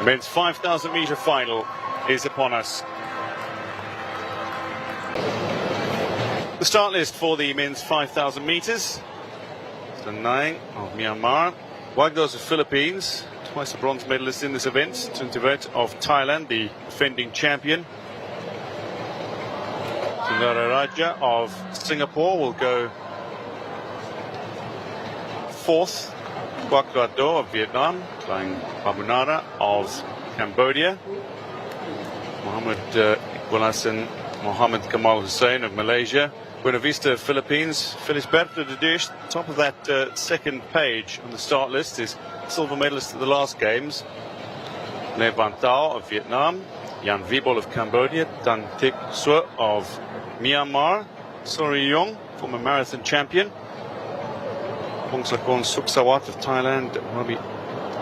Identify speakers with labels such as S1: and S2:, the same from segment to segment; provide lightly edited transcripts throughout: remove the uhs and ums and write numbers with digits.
S1: Men's 5,000 meter final is upon us. The start list for the men's 5,000 meters. Nine of Myanmar, Wagdos of Philippines, twice a bronze medalist in this event. Tuntivate of Thailand, the defending champion. Raja of Singapore will go fourth. Quoc Duat Do of Vietnam, playing Babunara of Cambodia. Mohammed Iqbalasan Mohammed Kamal Hussein of Malaysia. Buena Vista, Philippines. Felisberto de Deus, top of that second page on the start list, is silver medalist at the last games. Ne Van Thao of Vietnam. Jan Wiebol of Cambodia. Tan Thich Suo of Myanmar. Sori Yong, former marathon champion. Bongsakorn Suksawat of Thailand. Robi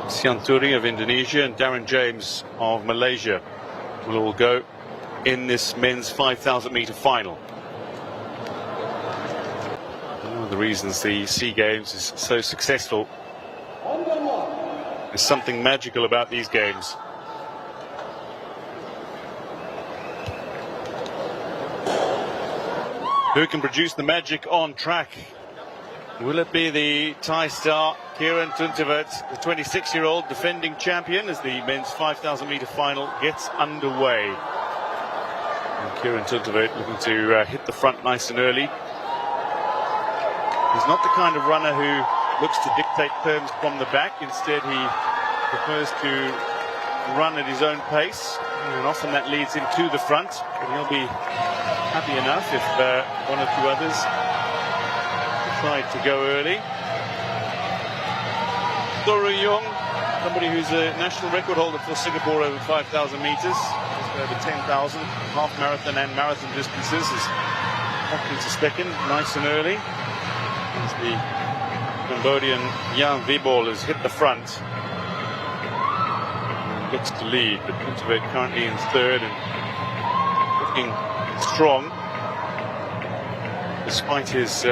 S1: Syianturi of Indonesia. And Darren James of Malaysia will all go in this men's 5,000 meter final. One of the reasons the SEA Games is so successful, there's something magical about these games. Who can produce the magic on track? Will it be the Thai star Kieran Tuntivate, the 26-year-old defending champion, as the men's 5,000 meter final gets underway? And Kieran Tuntivate looking to hit the front nice and early. He's not the kind of runner who looks to dictate terms from the back. Instead, he prefers to run at his own pace, and often that leads him to the front. But he'll be happy enough if one or two others tried to go early. Doru Yong, somebody who's a national record holder for Singapore over 5,000 meters, over 10,000 half marathon and marathon distances, is off into second, nice and early. As the Cambodian Jan Wiebol has hit the front and looks to lead, but Tuntivate currently in third and looking strong despite his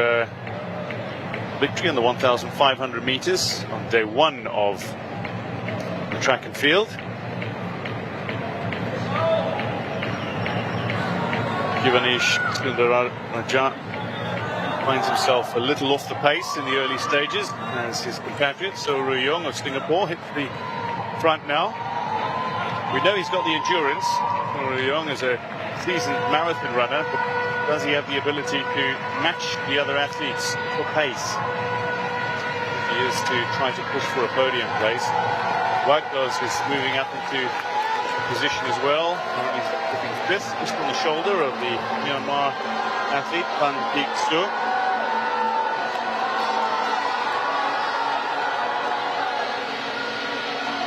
S1: victory on the 1,500 meters on day one of the track and field. Givanish Raja finds himself a little off the pace in the early stages as his compatriot Soru Yong of Singapore hits the front now. We know he's got the endurance. Soru Yong is a seasoned marathon runner, but does he have the ability to match the other athletes for pace? He is to try to push for a podium place. Wagdos is moving up into position as well. He's looking fifth, just on the shoulder of the Myanmar athlete Tan Thich Suo.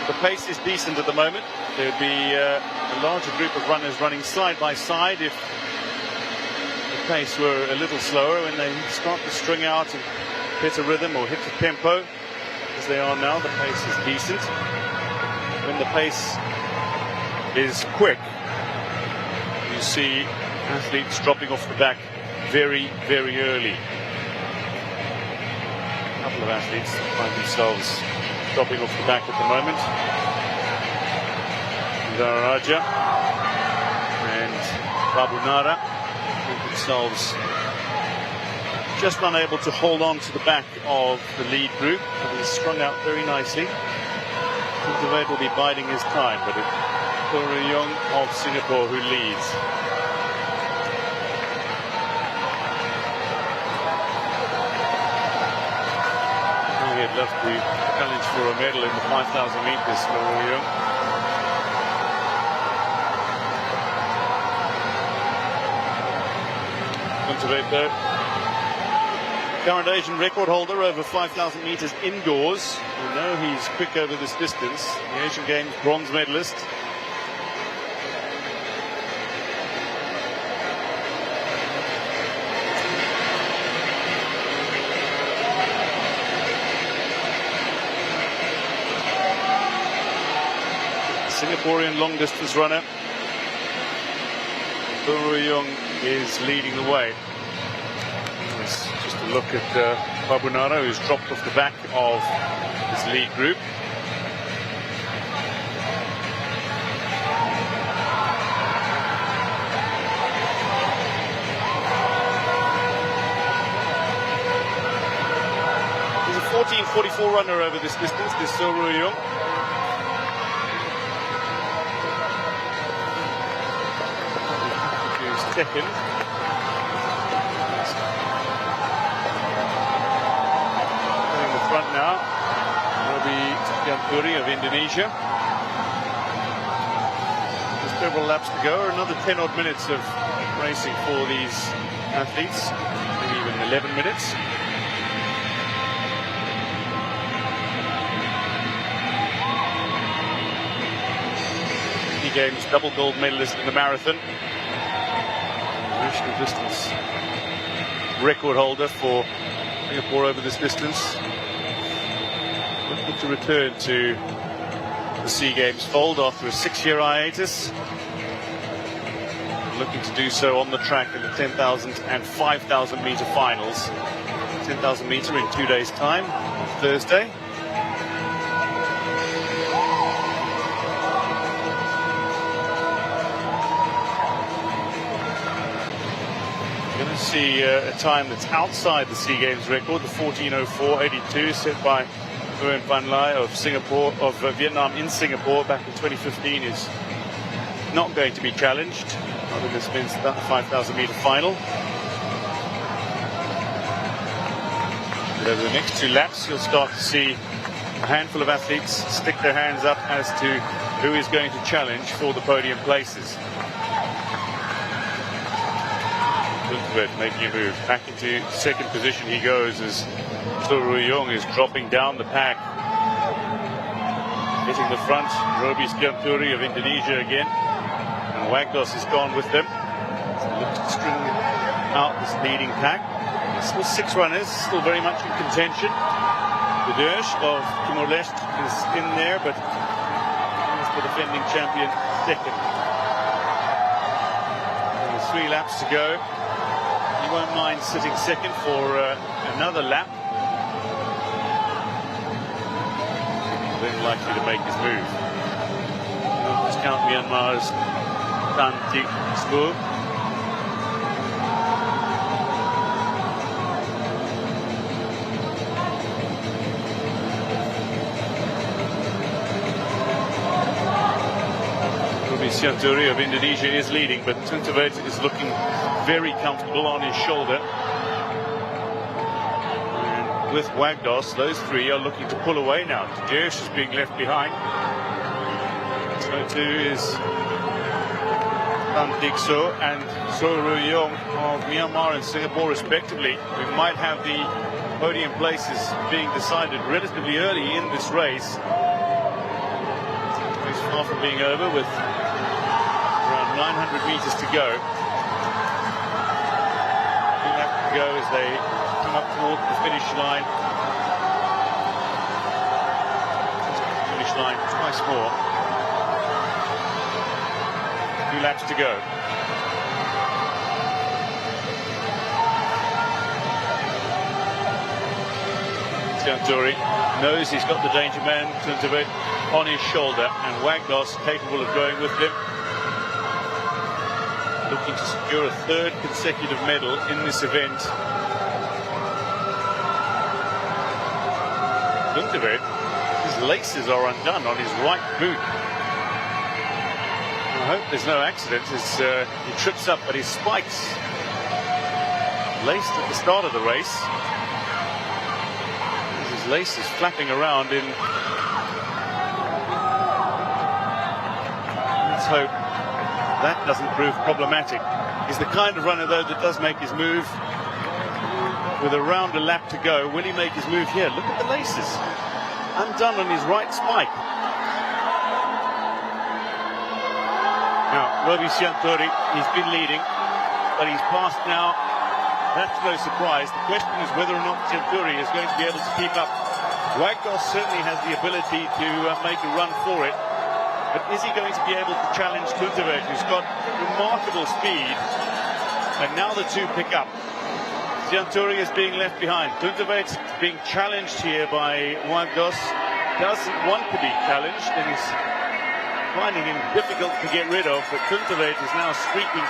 S1: The pace is decent at the moment. There'd be a larger group of runners running side by side if the pace were a little slower. When they start to string out and hit a rhythm or hit the tempo, as they are now, the pace is decent. When the pace is quick, you see athletes dropping off the back very, very early. A couple of athletes find themselves dropping off the back at the moment. Raja and Babunara find themselves just unable to hold on to the back of the lead group. He's strung out very nicely. Tuntivate will be biding his time, but it's Doru Yong of Singapore who leads. He'd love to challenge for a medal in the 5,000 meters for Yong. Tuntivate though, current Asian record holder over 5,000 meters indoors. We know he's quick over this distance. The Asian Games bronze medalist. Singaporean long distance runner. Doru Yong is leading the way. Let's just a look at Babunara, who's dropped off the back of his lead group. 44 runner over this distance, this Ro Young. Second. In the front now, Robi Syianturi of Indonesia. There's several laps to go, another 10 odd minutes of racing for these athletes, maybe even 11 minutes. Games double gold medalist in the marathon, national distance record holder for Singapore over this distance, looking to return to the SEA Games fold after a 6-year hiatus, looking to do so on the track in the 10,000 and 5,000 meter finals. 10,000 meter in 2 days time, Thursday. See a time that's outside the SEA Games record, the 14:04.82 set by Nguyen Van Lai of Singapore, of Vietnam in Singapore back in 2015, is not going to be challenged. Not in this men's 5,000 meter final. But over the next 2 laps, you'll start to see a handful of athletes stick their hands up as to who is going to challenge for the podium places. Tuntivate making a move back into second position. He goes as Ro Young is dropping down the pack, hitting the front. Robi Syianturi of Indonesia again, and Wagdos is gone with them. So look to string out this leading pack. Still 6 runners, still very much in contention. The Dersh of Timor-Leste is in there, but he's the defending champion second. There's 3 laps to go. He won't mind sitting second for another lap. Then likely to make his move. Don't discount Myanmar's Tuntivate. Syianturi of Indonesia is leading, but Tuntivate is looking very comfortable on his shoulder. And with Wagdos, those 3 are looking to pull away now. Dersh is being left behind. So too is Tuntivate and Ro Young of Myanmar and Singapore respectively. We might have the podium places being decided relatively early in this race. It's far from being over, with 900 meters to go. 2 laps to go as they come up towards the finish line. Finish line twice more. 2 laps to go. Syianturi knows he's got the danger man, Tuntivate, on his shoulder, and Wagdos capable of going with him, looking to secure a 3rd consecutive medal in this event. Tuntivate, his laces are undone on his right boot. I hope there's no accident as he trips up, but his spikes laced at the start of the race. His lace is flapping around in. Let's hope that doesn't prove problematic. He's the kind of runner, though, that does make his move. With around a lap to go, will he make his move here? Look at the laces, undone on his right spike. Now, Robi Syianturi, he's been leading, but he's passed now. That's no surprise. The question is whether or not Syianturi is going to be able to keep up. Wagdos certainly has the ability to make a run for it. But is he going to be able to challenge Tuntivate, who's got remarkable speed? And now the 2 pick up. Syianturi is being left behind. Tuntivate being challenged here by Wagdos. Doesn't want to be challenged and is finding him difficult to get rid of. But Tuntivate is now streaking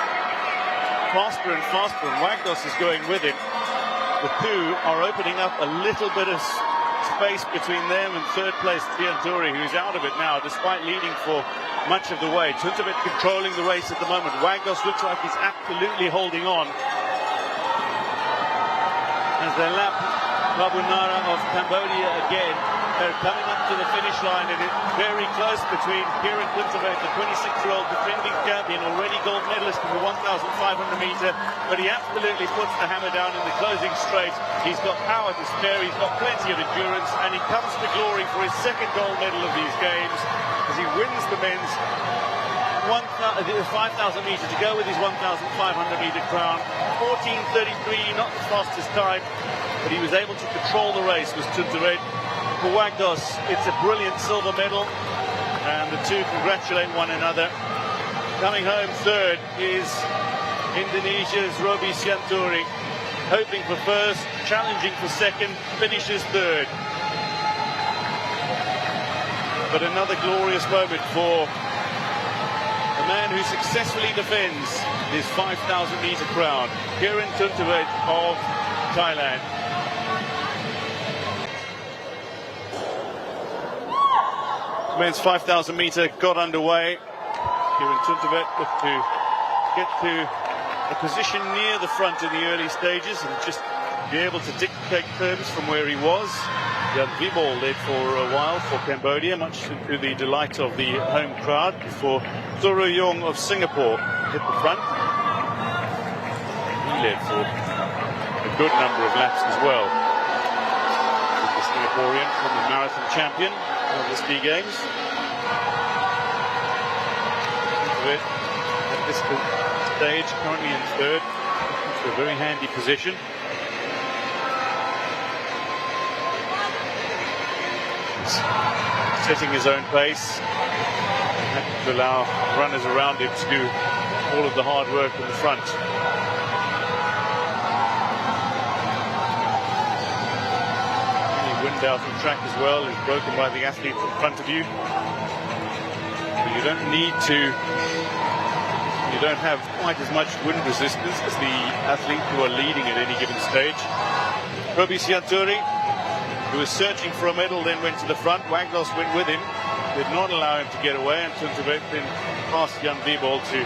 S1: faster and faster, and Wagdos is going with him. The 2 are opening up a little bit of space between them and third place Syianturi, who's out of it now, despite leading for much of the way. Tuntivate controlling the race at the moment. Wagdos looks like he's absolutely holding on as they lap Babunara of Cambodia again. They're coming up to the finish line, and it's very close between Kieran, the 26-year-old defending champion, already gold medalist in the 1,500 meter, but he absolutely puts the hammer down in the closing straight. He's got power to spare, he's got plenty of endurance, and he comes to glory for his second gold medal of these games as he wins the men's 5,000 meter to go with his 1,500 meter crown. 14:33, not the fastest time, but he was able to control the race, was Tuntivate. For Wagdos, it's a brilliant silver medal, and the two congratulate one another. Coming home third is Indonesia's Robi Syianturi, hoping for first, challenging for second, finishes third. But another glorious moment for the man who successfully defends his 5,000 meter crown, Kieran of Thailand. Men's 5,000 meter got underway. Kieran looked to get to a position near the front in the early stages and just be able to dictate terms from where he was. Jan Vibol led for a while for Cambodia, much to the delight of the home crowd, before Robi of Singapore hit the front. He led for a good number of laps as well. The Singaporean, former marathon champion of the ski games. At this stage, currently in third, it's a very handy position. He's setting his own pace, and to allow runners around him to do all of the hard work in the front. Wind out on track as well is broken by the athlete in front of you. But you don't need to, you don't have quite as much wind resistance as the athlete who are leading at any given stage. Robi Syianturi, who was searching for a medal, then went to the front. Wagdos went with him, did not allow him to get away, and Tuntivate then passed Jan Vibol to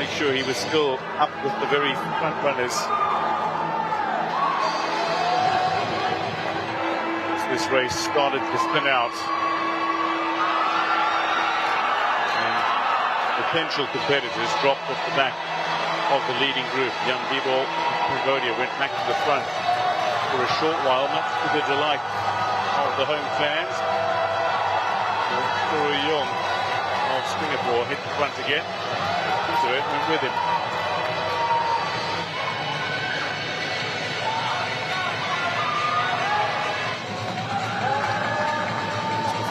S1: make sure he was still up with the very front runners. This race started to spin out, and potential competitors dropped off the back of the leading group. Jan Vibol of Cambodia went back to the front for a short while, much to the delight of the home fans. Robi of Singapore hit the front again. Tuntivate went with him.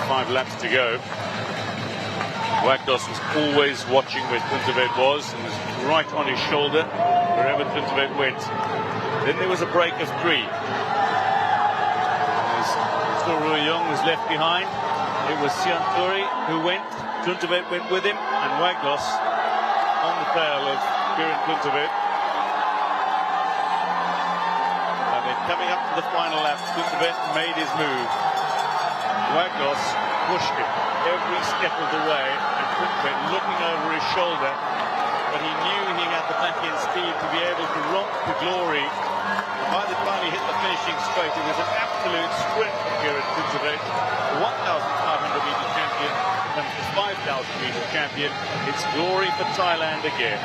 S1: 5 laps to go. Wagdos was always watching where Tuntivate was and was right on his shoulder wherever Tuntivate went. Then there was a break of 3. As Robi was left behind, it was Syianturi who went. Tuntivate went with him, and Wagdos on the tail of Kieran Tuntivate. And then coming up to the final lap, Tuntivate made his move. Wagdos pushed him every step of the way, and Tuntivate looking over his shoulder, but he knew he had the back-end speed to be able to romp to glory. And by the time he hit the finishing straight, it was an absolute sprint for Kieran Tuntivate, the 1,500 meter champion and the 5,000 meter champion. It's glory for Thailand again.